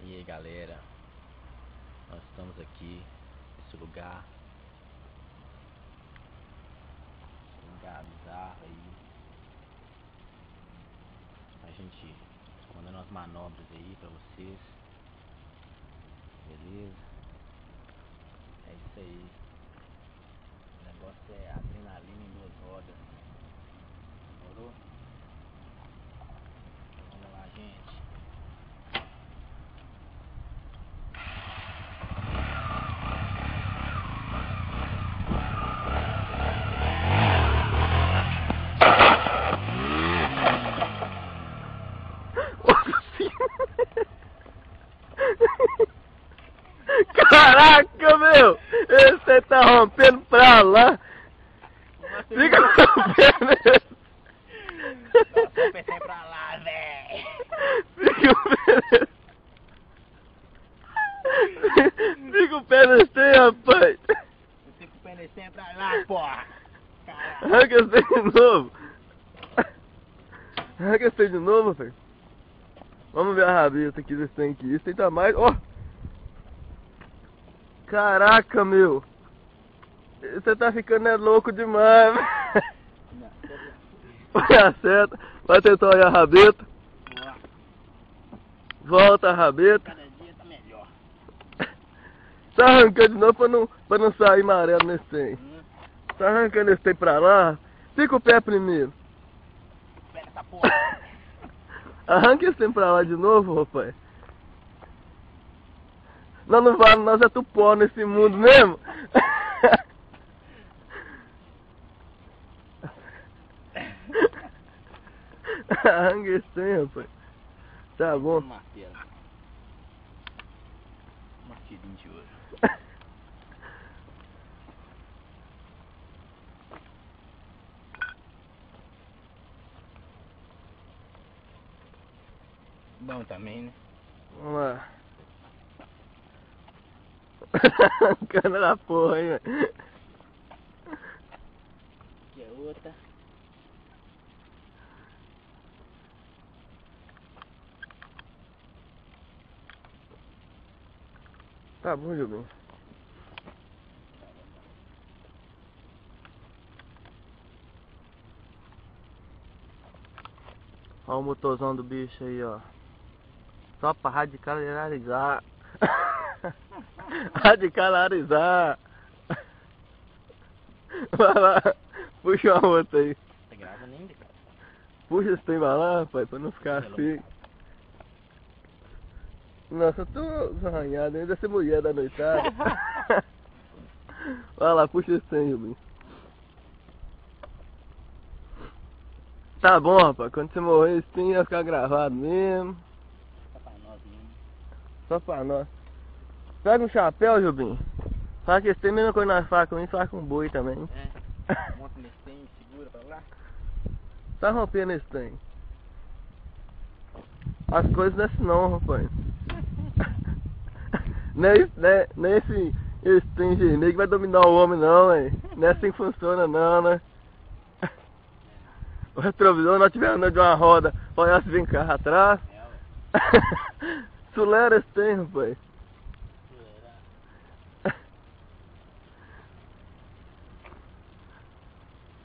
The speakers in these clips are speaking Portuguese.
E aí galera, nós estamos aqui nesse lugar bizarro aí. A gente tá mandando umas manobras aí pra vocês. Beleza? É isso aí. O negócio é adrenalina em 2 rodas. Demorou? Então, vamos lá, gente. Caraca, meu! Você tá rompendo pra lá! Fica rompendo! Pensei pra lá, véi! Fica o pé nesse trem, rapaz! Fica o pé nesse trem pra lá, porra! Caralho! Arranca esse trem de novo! Arranca esse trem de novo, velho! Vamos ver a rabeta aqui desse trem aqui. Esse trem tá mais... Ó! Caraca, meu! Você tá ficando louco demais, vai acerta, vai tentar olhar a rabeta. Volta a rabeta. Cada dia tá melhor. Tá arrancando de novo pra não sair amarelo nesse trem. Tá arrancando esse trem pra lá. Fica o pé primeiro. Pega essa porra. Arranca esse trem pra lá de novo, rapaz. Nós não vamos, nós é tupó nesse mundo mesmo. Arranca esse trem, rapaz. Tá bom. Martelo. Martelinho de ouro. Bom também, né? Vamos lá. Arrancando da porra, hein, velho. Aqui é outra. Tá bom, Jubinho. Olha o motorzão do bicho aí, ó. Só pra radicalizar. Radicalizar. Vai lá, puxa uma outra aí. Tá gravando ainda, cara? Puxa esse trem pra lá, rapaz, pra não ficar assim. Nossa, eu tô arranhado, ainda ser mulher da noitada. Vai lá, puxa esse trem, Rubinho. Tá bom, rapaz, quando você morrer, esse trem vai ficar gravado mesmo. Só pra nós mesmo. Só pra nós. Pega um chapéu, Jubinho. Fala que esse trem, mesma coisa nós faz com isso, faz com boi também. É. Monta nesse trem, segura pra lá. Tá rompendo esse trem. As coisas não é assim não, rapaz. Não é esse trem vermelho que vai dominar o homem não, velho. Não é assim que funciona não, né? O retrovisor, nós tivemos andando de uma roda, olha se vem carro atrás. Sulera esse trem, rapaz.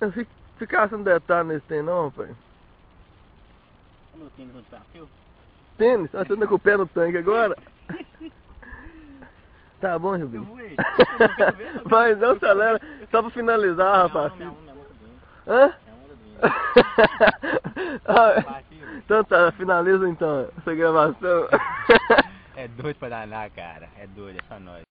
Não fica sem detalhe nesse trem não, rapaz. Como eu tenho no desafio? Tênis? Você anda com o pé no tanque agora? Tá bom, Rubinho. Vai, não acelera. Só pra finalizar, rapaz. Hã? Então tá, finaliza então essa gravação. É doido pra danar, cara. É doido, é só nós.